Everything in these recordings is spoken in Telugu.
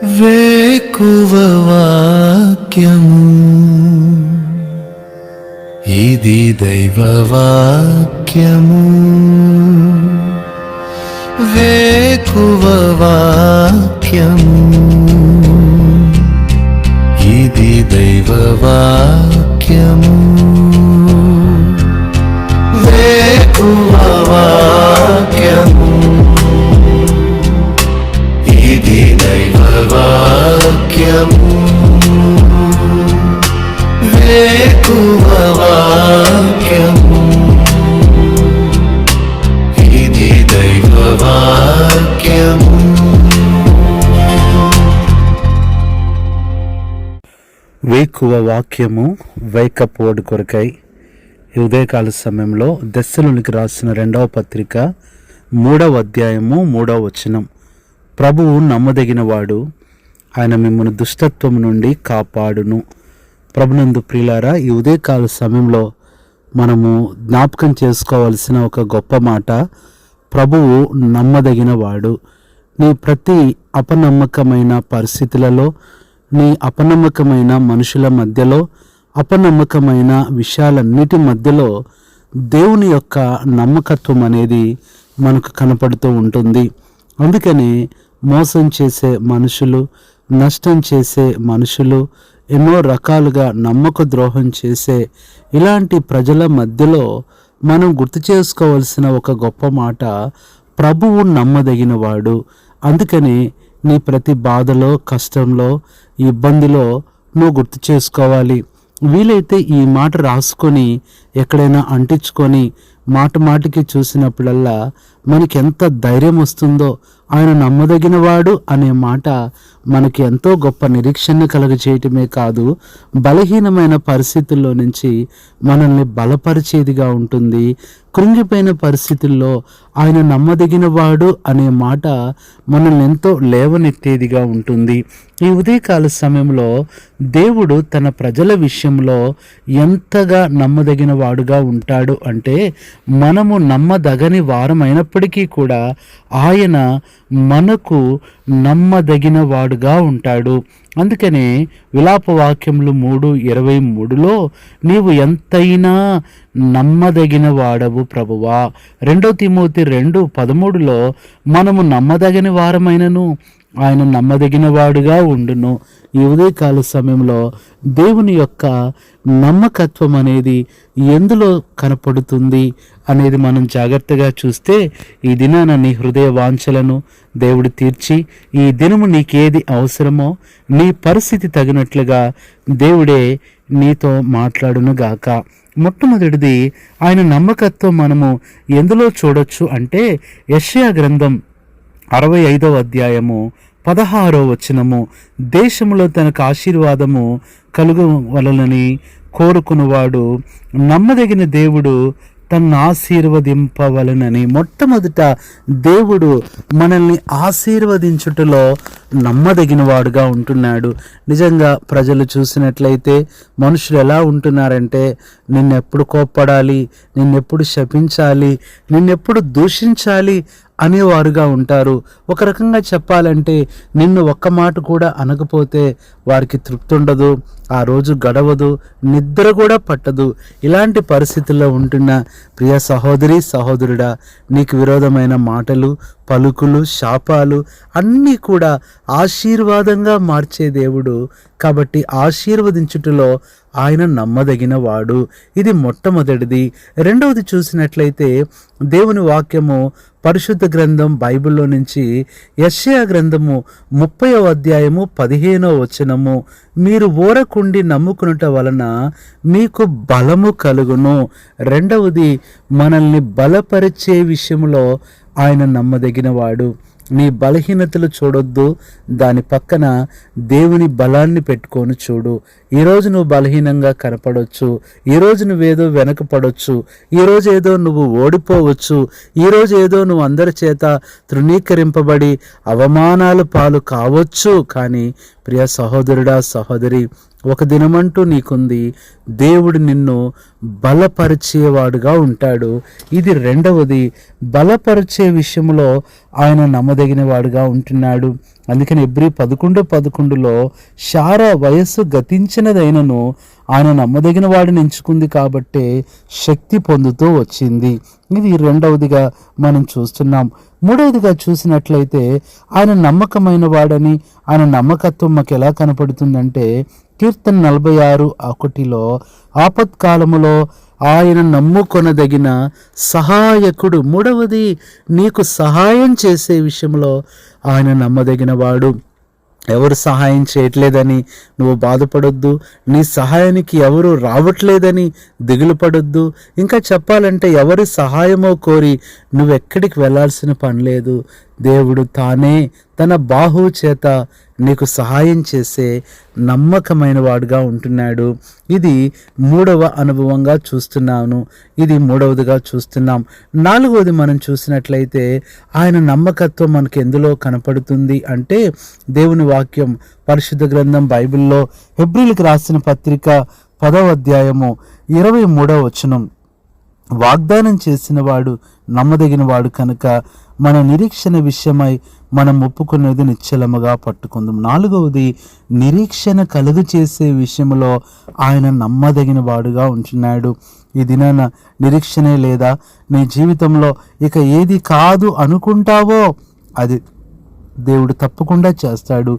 వేకువ వాక్యము ఇది దైవ వాక్యము. వేకువ వాక్యము ఇది దైవ వాక్యము. వేకువ వాక్యము ఇది దైవ వాక్యము. వేకువ వాక్యము ఇది దైవ వాక్యము. వేకువ వాక్యము వేకప్ వర్డ్ కొరకై ఈ ఉదయకాల సమయంలో దెస్సలోనికి రాసిన 2వ పత్రిక 3వ అధ్యాయము 3వ వచనం. ప్రభువు నమ్మదగినవాడు, ఆయన మిమ్మల్ని దుష్టత్వం నుండి కాపాడును. ప్రభునందు ప్రియులారా, ఈ ఉదయకాల సమయంలో మనము జ్ఞాపకం చేసుకోవాల్సిన ఒక గొప్ప మాట, ప్రభువు నమ్మదగినవాడు. నీ ప్రతి అపనమ్మకమైన పరిస్థితులలో, నీ అపనమ్మకమైన మనుషుల మధ్యలో, అపనమ్మకమైన విషయాలన్నిటి మధ్యలో దేవుని యొక్క నమ్మకత్వం అనేది మనకు కనపడుతూ ఉంటుంది. అందుకని మోసం చేసే మనుషులు, నష్టం చేసే మనుషులు, ఎన్నో రకాలుగా నమ్మక ద్రోహం చేసే ఇలాంటి ప్రజల మధ్యలో మనం గుర్తు చేసుకోవాల్సిన ఒక గొప్ప మాట, ప్రభువు నమ్మదగినవాడు. అందుకని నీ ప్రతి బాధలో, కష్టంలో, ఇబ్బందిలో నువ్వు గుర్తు చేసుకోవాలి. వీలైతే ఈ మాట రాసుకొని ఎక్కడైనా అంటించుకొని మాటికి చూసినప్పుడల్లా మనకి ఎంత ధైర్యం వస్తుందో. ఆయన నమ్మదగినవాడు అనే మాట మనకి ఎంతో గొప్ప నిరీక్షణ కలుగజేయటమే కాదు, బలహీనమైన పరిస్థితుల్లో నుంచి మనల్ని బలపరిచేదిగా ఉంటుంది. కృంగిపోయిన పరిస్థితుల్లో ఆయన నమ్మదగినవాడు అనే మాట మనల్ని ఎంతో లేవనెత్తేదిగా ఉంటుంది. ఈ ఉదయకాల సమయంలో దేవుడు తన ప్రజల విషయంలో ఎంతగా నమ్మదగిన వాడుగా ఉంటాడు అంటే, మనము నమ్మదగని వారమైనప్పటికీ కూడా ఆయన మనకు నమ్మదగిన వాడుగా ఉంటాడు. అందుకనే విలాప వాక్యములు 3:23లో నీవు ఎంతైనా నమ్మదగిన వాడవు ప్రభువా. 2 తిమోతి 2:13లో మనము నమ్మదగిన వారమైనను ఆయన నమ్మదగిన వాడుగా ఉండును. ఈ ఉదయకాల సమయంలో దేవుని యొక్క నమ్మకత్వం అనేది ఎందులో కనపడుతుంది అనేది మనం జాగ్రత్తగా చూస్తే, ఈ దినాన నీ హృదయ వాంఛలను దేవుడు తీర్చి, ఈ దినము నీకేది అవసరమో నీ పరిస్థితి తగినట్లుగా దేవుడే నీతో మాట్లాడును గాక. మొట్టమొదటిది ఆయన నమ్మకత్వం మనము ఎందులో చూడొచ్చు అంటే, యెషయా గ్రంథం 65వ అధ్యాయము 16వ వచనము. దేశంలో తనకు ఆశీర్వాదము కలుగవలనని కోరుకున్నవాడు నమ్మదగిన దేవుడు తన్ను ఆశీర్వదింపవలనని. మొట్టమొదట దేవుడు మనల్ని ఆశీర్వదించుటలో నమ్మదగిన వాడుగా ఉంటున్నాడు. నిజంగా ప్రజలు చూసినట్లయితే మనుషులు ఎలా ఉంటున్నారంటే, నిన్నెప్పుడు కోప్పడాలి, నిన్నెప్పుడు శపించాలి, నిన్నెప్పుడు దూషించాలి అనేవారుగా ఉంటారు. ఒక రకంగా చెప్పాలంటే, నిన్ను ఒక్క మాట కూడా అనకపోతే వారికి తృప్తి ఉండదు, ఆ రోజు గడవదు, నిద్ర కూడా పట్టదు. ఇలాంటి పరిస్థితుల్లో ఉంటున్న ప్రియ సహోదరి సహోదరుడా, నీకు విరోధమైన మాటలు, పలుకులు, శాపాలు అన్నీ కూడా ఆశీర్వాదంగా మార్చే దేవుడు. కాబట్టి ఆశీర్వదించుటలో ఆయన నమ్మదగిన వాడు. ఇది మొట్టమొదటిది. రెండవది చూసినట్లయితే, దేవుని వాక్యము పరిశుద్ధ గ్రంథం బైబిల్లో నుంచి యెషయా గ్రంథము 30వ అధ్యాయము 15వ వచనము. మీరు ఊరకుండి నమ్ముకునుట వలన మీకు బలము కలుగును. రెండవది, మనల్ని బలపరిచే విషయంలో ఆయన నమ్మదగిన వాడు. నీ బలహీనతలు చూడొద్దు, దాని పక్కన దేవుని బలాన్ని పెట్టుకొని చూడు. ఈరోజు నువ్వు బలహీనంగా కనపడవచ్చు, ఈరోజు నువ్వేదో వెనకపడవచ్చు, ఈరోజు ఏదో నువ్వు ఓడిపోవచ్చు, ఈరోజు ఏదో నువ్వు అందరి చేత తృణీకరింపబడి అవమానాల పాలు కావచ్చు. కానీ ప్రియ సహోదరుడా, సహోదరి, ఒక దినమంటూ నీకుంది. దేవుడు నిన్ను బలపరిచేవాడుగా ఉంటాడు. ఇది రెండవది. బలపరిచే విషయంలో ఆయన నమ్మదగిన వాడుగా ఉంటున్నాడు. అందుకని హెబ్రీ 11:11లో శారా వయస్సు గతించినదైనను ఆయన నమ్మదగిన వాడిని ఎంచుకుంది కాబట్టే శక్తి పొందుతూ వచ్చింది. ఇది రెండవదిగా మనం చూస్తున్నాం. మూడవదిగా చూసినట్లయితే ఆయన నమ్మకమైన వాడని, ఆయన నమ్మకత్వం మాకు ఎలా కనపడుతుందంటే కీర్తన 46:1 ఆపత్కాలములో ఆయన నమ్ముకొనదగిన సహాయకుడు. మూడవది, నీకు సహాయం చేసే విషయంలో ఆయన నమ్మదగిన వాడు. ఎవరు సహాయం చేయట్లేదని నువ్వు బాధపడొద్దు. నీ సహాయానికి ఎవరు రావట్లేదని దిగులు పడొద్దు. ఇంకా చెప్పాలంటే ఎవరి సహాయమో కోరి నువ్వెక్కడికి వెళ్ళాల్సిన పని లేదు. దేవుడు తానే తన బాహువు చేత నీకు సహాయం చేసే నమ్మకమైన వాడుగా ఉంటున్నాడు. ఇది మూడవ అనుభవంగా చూస్తున్నాను. ఇది మూడవదిగా చూస్తున్నాం. నాలుగవది మనం చూసినట్లయితే ఆయన నమ్మకత్వం మనకు ఎందులో కనపడుతుంది అంటే దేవుని వాక్యం పరిశుద్ధ గ్రంథం బైబిల్లో హెబ్రీలకు రాసిన పత్రిక 10వ అధ్యాయము 23వ వచనం, వాగ్దానం చేసిన వాడు నమ్మదగిన వాడు కనుక మన నిరీక్షణ విషయమై మనం ఒప్పుకునేది నిశ్చలముగా పట్టుకుందాం. నాలుగవది, నిరీక్షణ కలుగు చేసే విషయంలో ఆయన నమ్మదగిన వాడుగా ఉంటున్నాడు. ఈ దినాన నిరీక్షణే లేదా? నీ జీవితంలో ఇక ఏది కాదు అనుకుంటావో అది దేవుడు తప్పకుండా చేస్తాడు.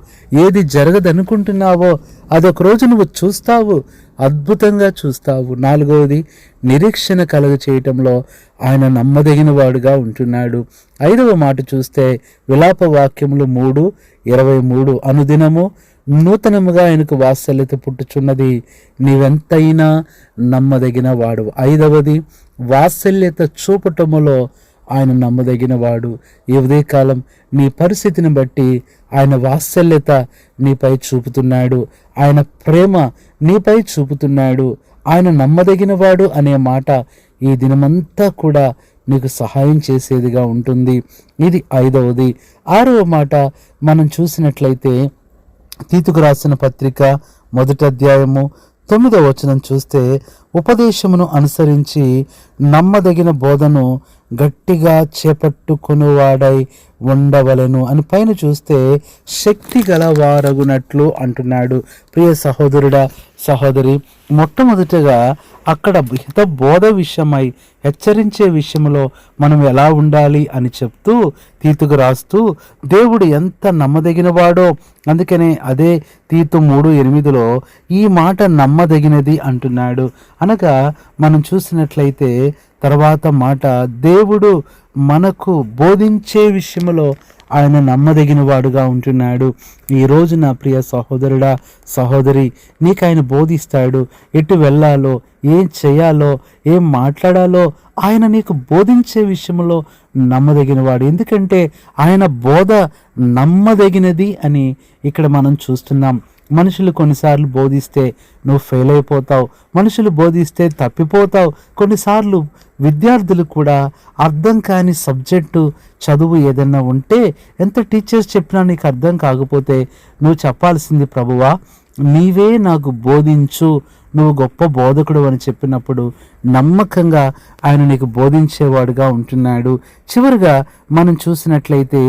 ఏది జరగదనుకుంటున్నావో అదొక రోజు నువ్వు చూస్తావు, అద్భుతంగా చూస్తావు. నాలుగవది, నిరీక్షణ కలుగ చేయటంలో ఆయన నమ్మదగిన వాడుగా ఉంటున్నాడు. ఐదవ మాట చూస్తే విలాప వాక్యములు 3:23 అనుదినము నూతనముగా ఆయనకు వాత్సల్యత పుట్టుచున్నది, నీవెంతైనా నమ్మదగిన వాడు. ఐదవది, వాత్సల్యత చూపటములో ఆయన నమ్మదగిన వాడు. ఈ ఉదయకాలం నీ పరిస్థితిని బట్టి ఆయన వాత్సల్యత నీపై చూపుతున్నాడు, ఆయన ప్రేమ నీపై చూపుతున్నాడు. ఆయన నమ్మదగిన వాడు అనే మాట ఈ దినమంతా కూడా నీకు సహాయం చేసేదిగా ఉంటుంది. ఇది ఐదవది. ఆరవ మాట మనం చూసినట్లయితే తీతుకు రాసిన పత్రిక 1వ అధ్యాయము 9వ వచనం చూస్తే, ఉపదేశమును అనుసరించి నమ్మదగిన బోధను గట్టిగా చేపట్టుకునేవాడై ఉండవలెను అని పైన చూస్తే శక్తి గల వారగునట్లు అంటున్నాడు. ప్రియ సహోదరుడా, సహోదరి, మొట్టమొదటిగా అక్కడ హిత బోధ విషయమై హెచ్చరించే విషయంలో మనం ఎలా ఉండాలి అని చెప్తూ తీతుకు రాస్తూ దేవుడు ఎంత నమ్మదగిన వాడో, అందుకనే అదే తీతు 3:8లో ఈ మాట నమ్మదగినది అంటున్నాడు. అనగా మనం చూసినట్లయితే తర్వాత మాట, దేవుడు మనకు బోధించే విషయంలో ఆయన నమ్మదగిన వాడుగా ఉంటున్నాడు. ఈ రోజు నా ప్రియ సహోదరుడా, సహోదరి, నీకు ఆయన బోధిస్తాడు. ఎటు వెళ్ళాలో, ఏం చేయాలో, ఏం మాట్లాడాలో ఆయన నీకు బోధించే విషయంలో నమ్మదగిన వాడు. ఎందుకంటే ఆయన బోధ నమ్మదగినది అని ఇక్కడ మనం చూస్తున్నాం. మనుషులు కొన్నిసార్లు బోధిస్తే నువ్వు ఫెయిల్ అయిపోతావు, మనుషులు బోధిస్తే తప్పిపోతావు. కొన్నిసార్లు విద్యార్థులు కూడా అర్థం కాని సబ్జెక్టు చదువు ఏదన్నా ఉంటే ఎంత టీచర్స్ చెప్పినా నీకు అర్థం కాకపోతే నువ్వు చెప్పాల్సింది, ప్రభువా నీవే నాకు బోధించు, నువ్వు గొప్ప బోధకుడు అని చెప్పినప్పుడు నమ్మకంగా ఆయన నీకు బోధించేవాడుగా ఉంటున్నాడు. చివరిగా మనం చూసినట్లయితే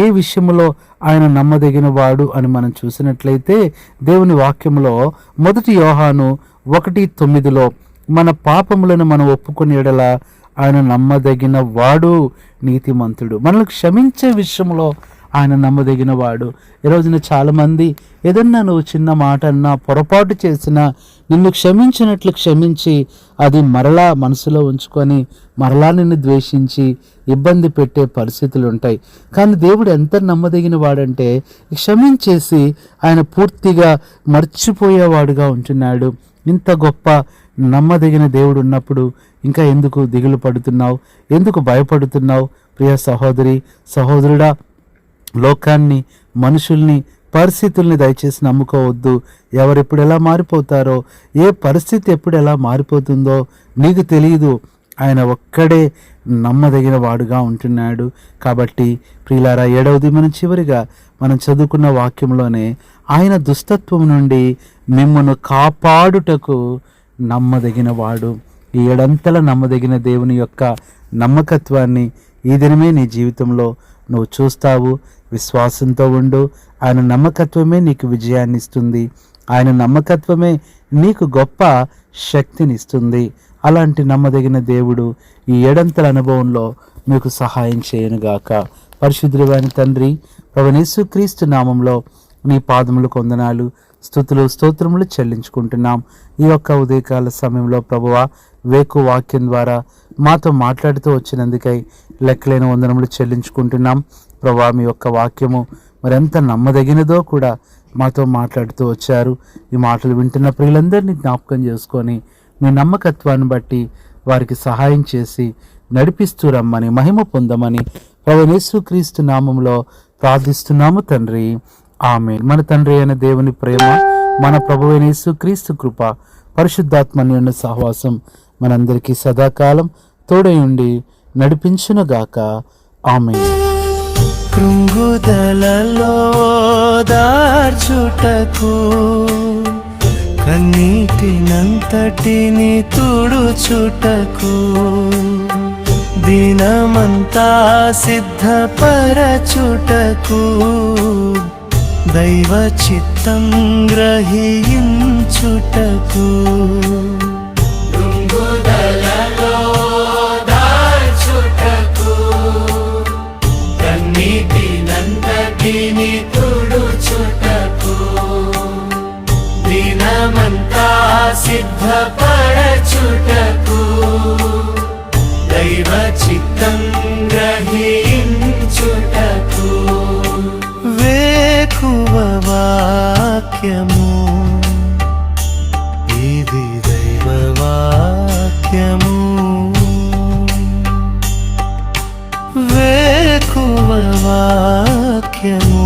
ఏ విషయంలో ఆయన నమ్మదగిన వాడు అని మనం చూసినట్లయితే దేవుని వాక్యంలో 1 యోహాను 1:9లో మన పాపములను మనం ఒప్పుకుని ఎడల ఆయన నమ్మదగిన వాడు, నీతిమంతుడు. మనల్ని క్షమించే విషయంలో ఆయన నమ్మదగిన వాడు. ఈరోజున చాలామంది ఏదన్నా నువ్వు చిన్న మాట అన్నా, పొరపాటు చేసినా నిన్ను క్షమించినట్లు క్షమించి అది మరలా మనసులో ఉంచుకొని మరలా నిన్ను ద్వేషించి ఇబ్బంది పెట్టే పరిస్థితులు ఉంటాయి. కానీ దేవుడు ఎంత నమ్మదగిన వాడంటే క్షమించేసి ఆయన పూర్తిగా మర్చిపోయేవాడుగా ఉంటున్నాడు. ఇంత గొప్ప నమ్మదగిన దేవుడు ఉన్నప్పుడు ఇంకా ఎందుకు దిగులు పడుతున్నావు, ఎందుకు భయపడుతున్నావు? ప్రియ సహోదరి, సహోదరుడా, లోకాన్ని, మనుషుల్ని, పరిస్థితుల్ని దయచేసి నమ్ముకోవద్దు. ఎవరెప్పుడు ఎలా మారిపోతారో, ఏ పరిస్థితి ఎప్పుడు ఎలా మారిపోతుందో నీకు తెలియదు. ఆయన ఒక్కడే నమ్మదగిన వాడుగా ఉంటున్నాడు. కాబట్టి ప్రియులారా, 7వది మనం చివరిగా మనం చదువుకున్న వాక్యంలోనే ఆయన దుష్టత్వం నుండి మిమ్మల్ని కాపాడుటకు నమ్మదగిన వాడు. ఈ 7 నమ్మదగిన దేవుని యొక్క నమ్మకత్వాన్ని ఈ దినమే నీ జీవితంలో నువ్వు చూస్తావు. విశ్వాసంతో ఉండు. ఆయన నమ్మకత్వమే నీకు విజయాన్ని ఇస్తుంది. ఆయన నమ్మకత్వమే నీకు గొప్ప శక్తినిస్తుంది. అలాంటి నమ్మదగిన దేవుడు ఈ 7 అనుభవంలో మీకు సహాయం చేయనుగాక. పరిశుద్ధుడైన తండ్రి, ప్రభువైన యేసుక్రీస్తు నామంలో నీ పాదములకు వందనాలు, స్తుతులు, స్తోత్రములు చెల్లించుకుంటున్నాం. ఈ యొక్క ఉదయకాల సమయంలో ప్రభువా, వేకు వాక్యం ద్వారా మాతో మాట్లాడుతూ వచ్చినందుకై లెక్కలేని వందనములు చెల్లించుకుంటున్నాం. ప్రభువా, మీ యొక్క వాక్యము మరెంత నమ్మదగినదో కూడా మాతో మాట్లాడుతూ వచ్చారు. ఈ మాటలు వింటున్న ప్రియులందరినీ జ్ఞాపకం చేసుకొని మీ నమ్మకత్వాన్ని బట్టి వారికి సహాయం చేసి నడిపిస్తూ రమ్మని, మహిమ పొందమని ప్రభువైన యేసుక్రీస్తు నామంలో ప్రార్థిస్తున్నాము తండ్రి, ఆమేన్. మన తండ్రి అయిన దేవుని ప్రేమ, మన ప్రభువైన యేసుక్రీస్తు కృప, పరిశుద్ధాత్మన్యుని సహవాసం మనందరికీ సదాకాలం తోడై ఉండి నడిపించునుగాక. ఆమేన్. కృంగుదలలో దార్చుటకు, కన్నీటినంతటిని తుడుచుటకు, దినమంతా సిద్ధపరచుటకు, దైవ చిత్తం గ్రహించుటకు, కృంగుదలలో దార్చుటకు, కన్నీటినంతటిని తుడుచుటకు, దినమంతా సిద్ధపరచుటకు, దైవ చిత్తం గ్రహించుటకు, వేకువ వాక్యము, ఇది దైవ వాక్యము, వేకువ వాక్యము,